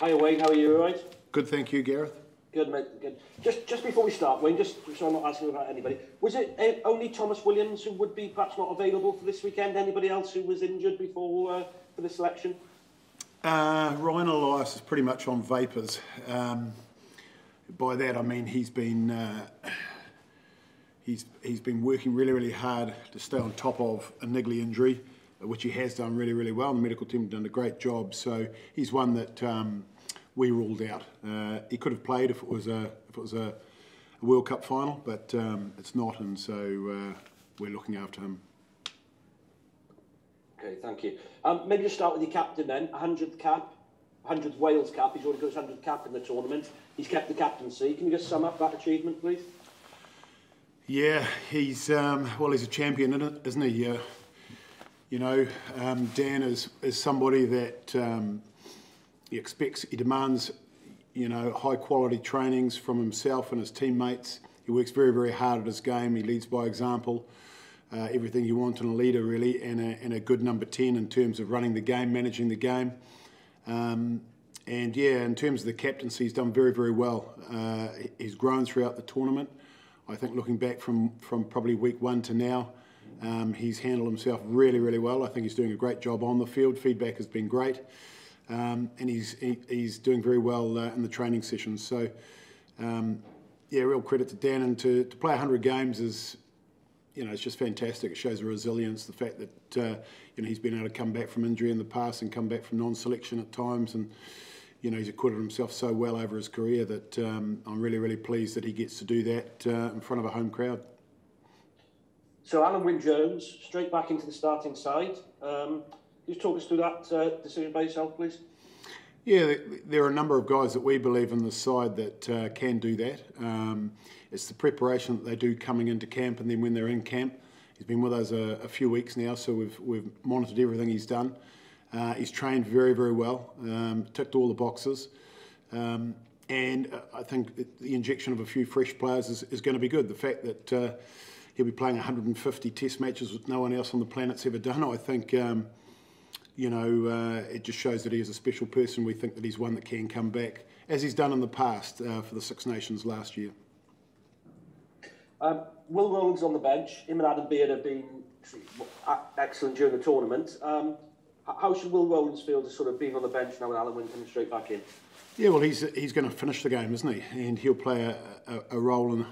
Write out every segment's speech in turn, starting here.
Hi Wayne, how are you? All right? Good, thank you, Gareth. Good, mate. Good. Just before we start, Wayne, just so I'm not asking about anybody, was it only Thomas Williams who would be perhaps not available for this weekend? Anybody else who was injured before for the selection? Ryan Elias is pretty much on vapours. By that I mean he's been working really hard to stay on top of a niggly injury, which he has done really well. The medical team have done a great job, so he's one that we ruled out. He could have played if it was a World Cup final, but it's not, and so we're looking after him. Okay, thank you. Maybe just start with your captain then. 100th cap, 100th Wales cap. He's already got his 100th cap in the tournament. He's kept the captaincy. Can you just sum up that achievement, please? Yeah, he's he's a champion, isn't he? Dan is somebody that he demands, high quality trainings from himself and his teammates. He works very hard at his game. He leads by example. Everything you want in a leader, really, and a good number 10 in terms of running the game, managing the game. And yeah, in terms of the captaincy, he's done very well. He's grown throughout the tournament. I think looking back from probably week 1 to now, he's handled himself really well. I think he's doing a great job on the field. Feedback has been great. And he's doing very well in the training sessions. So, yeah, real credit to Dan. And to play 100 games is, it's just fantastic. It shows the resilience, the fact that he's been able to come back from injury in the past and come back from non-selection at times, and he's acquitted himself so well over his career that I'm really pleased that he gets to do that in front of a home crowd. So Alun Wyn Jones, straight back into the starting side. Can you talk us through that decision by yourself, please? Yeah, there are a number of guys that we believe in the side that can do that. It's the preparation that they do coming into camp, and then when they're in camp. He's been with us a few weeks now, so we've monitored everything he's done. He's trained very well, ticked all the boxes, and I think the injection of a few fresh players is going to be good. The fact that he'll be playing 150 test matches with no one else on the planet's ever done, I think, it just shows that he is a special person. We think that he's one that can come back, as he's done in the past for the Six Nations last year. Will Rowland's on the bench. Him and Adam Beard have been excellent during the tournament. How should Will Rowlands feel to sort of being on the bench now with Alun Wyn coming straight back in? Yeah, well, he's going to finish the game, isn't he? And he'll play a role in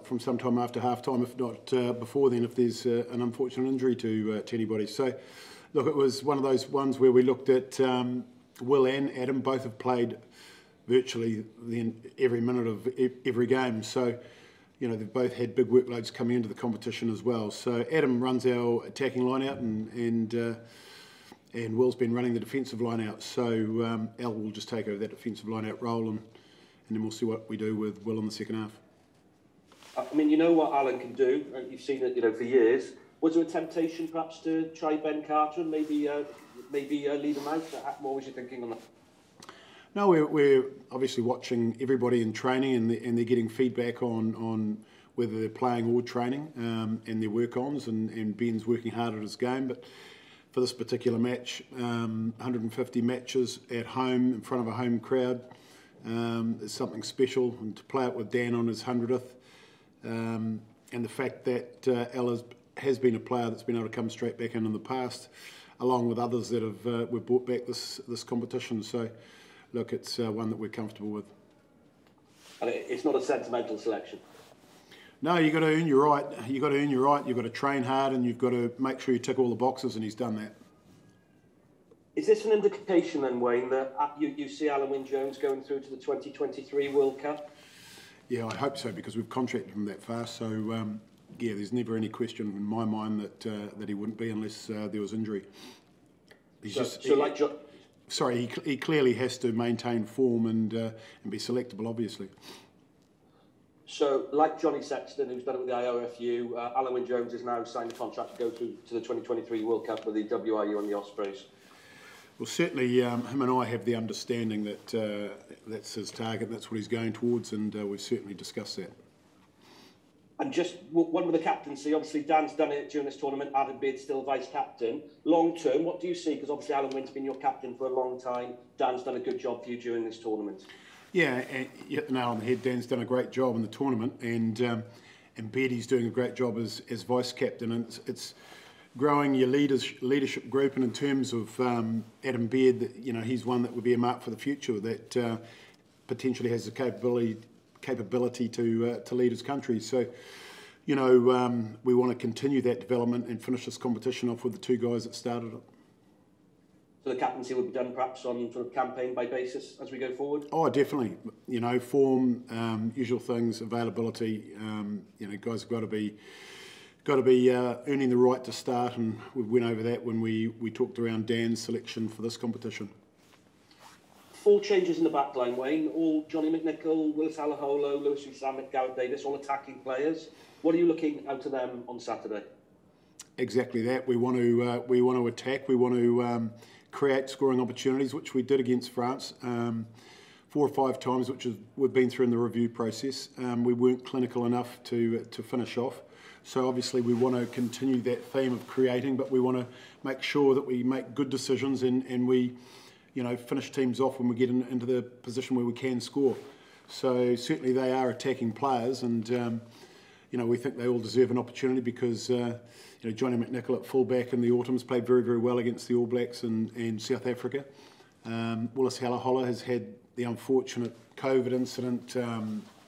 from some time after half-time, if not before then, if there's an unfortunate injury to anybody. So, look, it was one of those ones where we looked at Will and Adam. Both have played virtually every minute of every game. So, they've both had big workloads coming into the competition as well. So Adam runs our attacking line-out, and Will's been running the defensive line-out. So Al will just take over that defensive line-out role, and then we'll see what we do with Will in the second half. I mean, you know what Alan can do. You've seen it, for years. Was there a temptation, perhaps, to try Ben Carter and maybe leave him out? What was you thinking on that? No, we're obviously watching everybody in training, and they're getting feedback on whether they're playing or training, and their work-ons, and Ben's working hard at his game. But for this particular match, 150 matches at home in front of a home crowd is something special, and to play it with Dan on his 100th, and the fact that Al has been a player that's been able to come straight back in the past, along with others that we've brought back this competition. So, look, it's one that we're comfortable with. And it's not a sentimental selection? No, you've got to earn your right. You've got to earn your right. You've got to train hard, and you've got to make sure you tick all the boxes, and he's done that. Is this an indication then, Wayne, that you see Alun Wyn Jones going through to the 2023 World Cup? Yeah, I hope so, because we've contracted him that far. So, yeah, there's never any question in my mind that he wouldn't be unless there was injury. Sorry, he clearly has to maintain form and be selectable, obviously. So, like Johnny Sexton, who's done it with the IOFU, Alun Wyn Jones has now signed a contract to go through to the 2023 World Cup with the WRU and the Ospreys. Well, certainly him and I have the understanding that that's his target, that's what he's going towards, and we've certainly discussed that. And just one with the captaincy, obviously Dan's done it during this tournament, Adam Beard's still vice-captain. Long term, what do you see? Because obviously Alun Wyn's been your captain for a long time. Dan's done a good job for you during this tournament. Yeah, you hit the nail on the head. Dan's done a great job in the tournament, and Beardy's doing a great job as vice-captain. And it's growing your leadership group, and in terms of Adam Beard, you know, he's one that would be a mark for the future that potentially has the capability to lead his country. So, you know, we want to continue that development and finish this competition off with the two guys that started it. So the captaincy would be done perhaps on sort of campaign by basis as we go forward? Oh, definitely. You know, form, usual things, availability. You know, guys have got to be earning the right to start, and we went over that when we talked around Dan's selection for this competition. 4 changes in the back line, Wayne, all Johnny McNichol, Willis Alaholo, Lewis Rees-Zammit, Gareth Davis, all attacking players. What are you looking out of them on Saturday? Exactly that. We want to attack. We want to create scoring opportunities, which we did against France 4 or 5 times, which we've been through in the review process. We weren't clinical enough to finish off. So obviously we want to continue that theme of creating, but we want to make sure that we make good decisions and we, you know, finish teams off when we get into the position where we can score. So certainly they are attacking players, and you know, we think they all deserve an opportunity because you know, Johnny McNichol at fullback in the autumn's played very, very well against the All Blacks and South Africa. Willis Alaholo has had the unfortunate COVID incident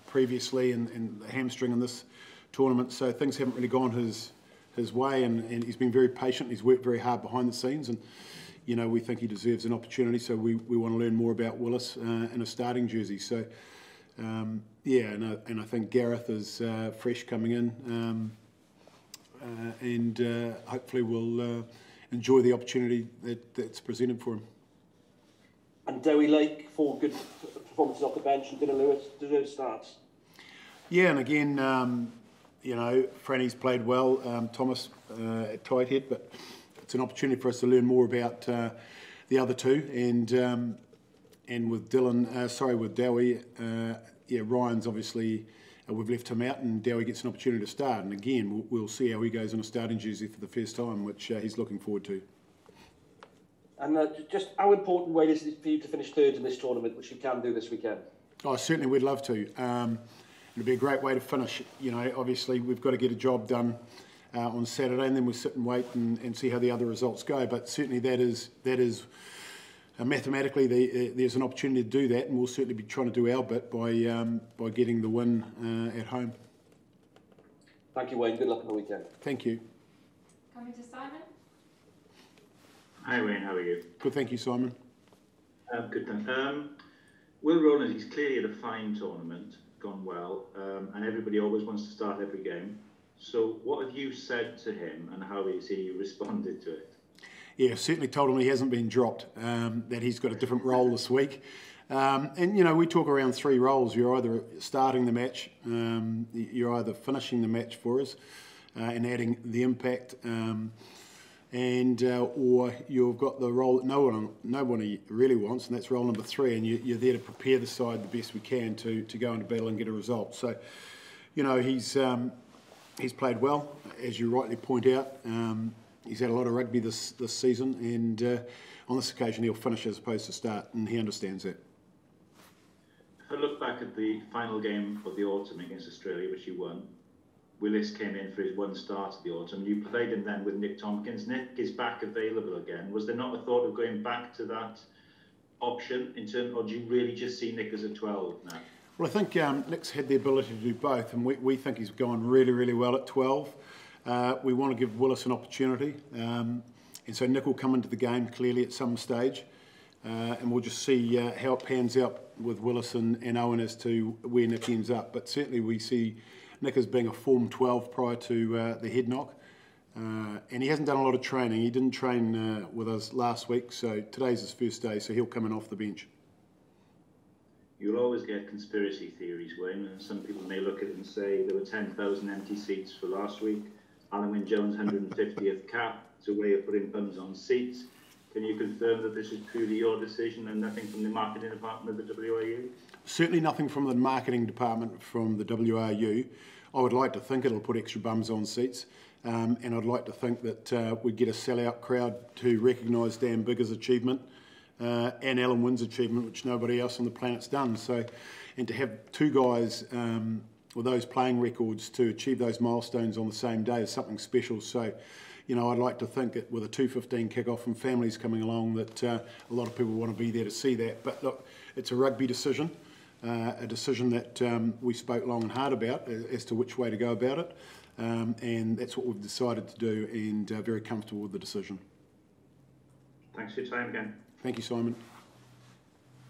previously and the hamstring in this tournament, so things haven't really gone his way, and he's been very patient. He's worked very hard behind the scenes, and you know, we think he deserves an opportunity, so we want to learn more about Willis in a starting jersey. So, yeah, and I think Gareth is fresh coming in, and hopefully will enjoy the opportunity that's presented for him. And Dewi Lake, 4 good performances off the bench, and Dylan Lewis deserves starts. Yeah, and again, you know, Franny's played well, Thomas at tight head, but it's an opportunity for us to learn more about the other two, and with Dylan, with Dowie, yeah, Ryan's obviously we've left him out, and Dowie gets an opportunity to start. And again, we'll see how he goes in a starting jersey for the first time, which he's looking forward to. And just how important, Wayne, is it for you to finish third in this tournament, which you can do this weekend? Oh, certainly, we'd love to. It'd be a great way to finish. You know, obviously we've got to get a job done on Saturday, and then we'll sit and wait and see how the other results go. But certainly that is mathematically there's an opportunity to do that, and we'll certainly be trying to do our bit by getting the win at home. Thank you, Wayne. Good luck on the weekend. Thank you. Coming to Simon. Hi Wayne, how are you? Good, thank you, Simon. Good then. Will Rowland, he's clearly had a fine tournament, gone well, and everybody always wants to start every game. So what have you said to him, and how has he responded to it? Yeah, certainly told him he hasn't been dropped, that he's got a different role this week. And, you know, we talk around 3 roles. You're either starting the match, you're either finishing the match for us and adding the impact, or you've got the role that nobody really wants, and that's role number 3, and you're there to prepare the side the best we can to go into battle and get a result. So, you know, he's played well, as you rightly point out. He's had a lot of rugby this season, and on this occasion he'll finish as opposed to start, and he understands that. If I look back at the final game of the autumn against Australia, which you won, Willis came in for his 1 start of the autumn. You played him then with Nick Tompkins. Nick is back available again. Was there not a thought of going back to that option or do you really just see Nick as a 12 now? Well, I think Nick's had the ability to do both, and we think he's gone really, really well at 12. We want to give Willis an opportunity, and so Nick will come into the game clearly at some stage, and we'll just see how it pans out with Willis and Owen as to where Nick ends up. But certainly we see Nick as being a form 12 prior to the head knock, and he hasn't done a lot of training. He didn't train with us last week, so today's his first day, so he'll come in off the bench. You'll always get conspiracy theories, Wayne, and some people may look at it and say there were 10,000 empty seats for last week. Alun Wyn Jones' 150th cap. It's a way of putting bums on seats. Can you confirm that this is purely your decision and nothing from the marketing department of the WRU? Certainly nothing from the marketing department from the WRU. I would like to think it'll put extra bums on seats, and I'd like to think that we'd get a sellout crowd to recognise Dan Biggar's achievement and Alun Wyn's achievement, which nobody else on the planet's done. So, and to have two guys with those playing records to achieve those milestones on the same day is something special. So, you know, I'd like to think that with a 2:15 kick-off and families coming along that a lot of people want to be there to see that. But look, it's a rugby decision, a decision that we spoke long and hard about as to which way to go about it. And that's what we've decided to do, and very comfortable with the decision. Thanks for your time again. Thank you, Simon.